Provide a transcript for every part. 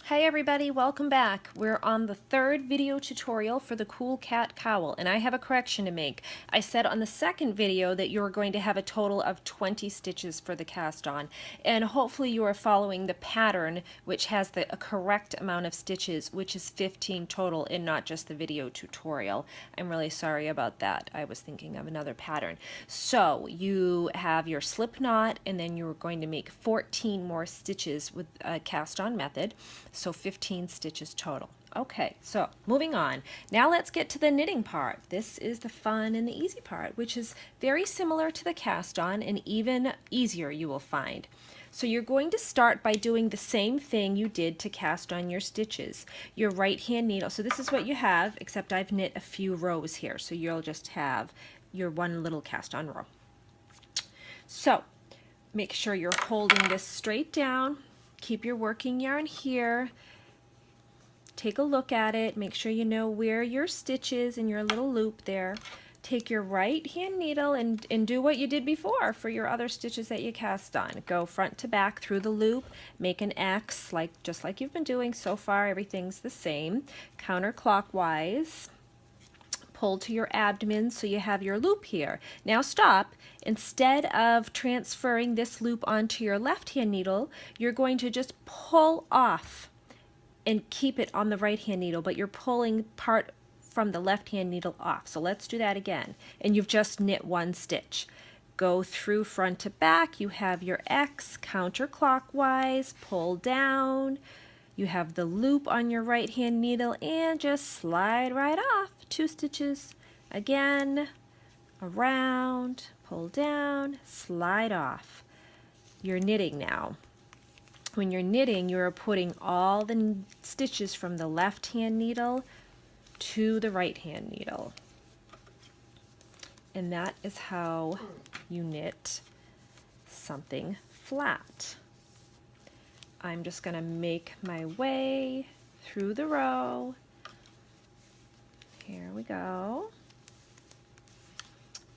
Hi everybody, welcome back. We're on the third video tutorial for the cool cat cowl, and I have a correction to make. I said on the second video that you're going to have a total of 20 stitches for the cast on, and hopefully you are following the pattern which has the correct amount of stitches, which is 15 total and not just the video tutorial. I'm really sorry about that. I was thinking of another pattern. So you have your slip knot, and then you're going to make 14 more stitches with a cast on method. So 15 stitches total. Okay, so moving on. Now let's get to the knitting part. This is the fun and the easy part, which is very similar to the cast on and even easier, you will find. So you're going to start by doing the same thing you did to cast on your stitches. Your right hand needle, so this is what you have, except I've knit a few rows here, so you'll just have your one little cast on row. So make sure you're holding this straight down. Keep your working yarn here. Take a look at it. Make sure you know where your stitch is in your little loop there. Take your right hand needle and do what you did before for your other stitches that you cast on. Go front to back through the loop. Make an X, just like you've been doing so far. Everything's the same. Counterclockwise. Pull to your abdomen so you have your loop here. Now stop. Instead of transferring this loop onto your left hand needle, you're going to just pull off and keep it on the right hand needle, but you're pulling part from the left hand needle off. So let's do that again. And you've just knit one stitch. Go through front to back. You have your X counterclockwise, pull down. You have the loop on your right hand needle and just slide right off. 2 stitches. Again, around, pull down, slide off. You're knitting now. When you're knitting, you're putting all the stitches from the left hand needle to the right hand needle. And that is how you knit something flat. I'm just going to make my way through the row. Here we go.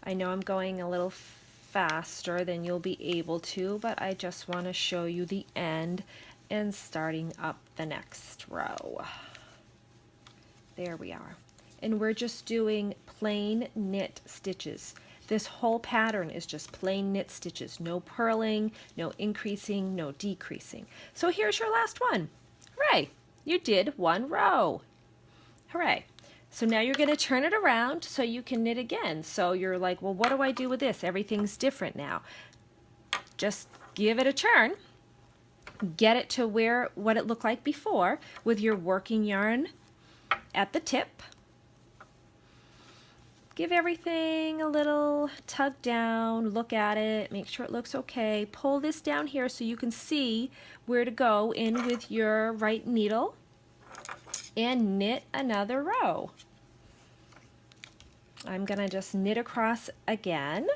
I know I'm going a little faster than you'll be able to, but I just want to show you the end and starting up the next row. There we are. And we're just doing plain knit stitches. This whole pattern is just plain knit stitches. No purling, no increasing, no decreasing. So here's your last one. Hooray! You did one row. Hooray! So now you're going to turn it around so you can knit again. So you're like, well, what do I do with this? Everything's different now. Just give it a turn. Get it to what it looked like before with your working yarn at the tip. Give everything a little tug down, look at it, make sure it looks okay. Pull this down here so you can see where to go in with your right needle and knit another row. I'm going to just knit across again.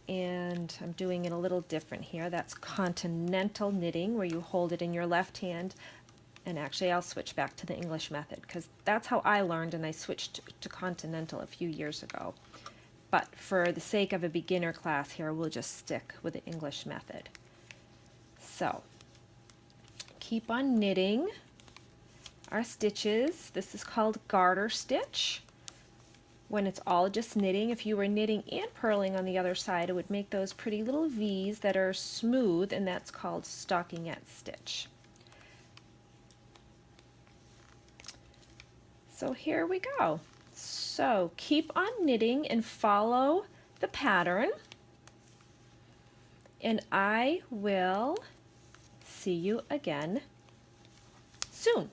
And I'm doing it a little different here. That's continental knitting, where you hold it in your left hand. And actually, I'll switch back to the English method because that's how I learned, and I switched to continental a few years ago. But for the sake of a beginner class here, we'll just stick with the English method. So, keep on knitting our stitches. This is called garter stitch. When it's all just knitting, if you were knitting and purling on the other side, it would make those pretty little V's that are smooth, and that's called stockinette stitch. So here we go. So keep on knitting and follow the pattern, and I will see you again soon.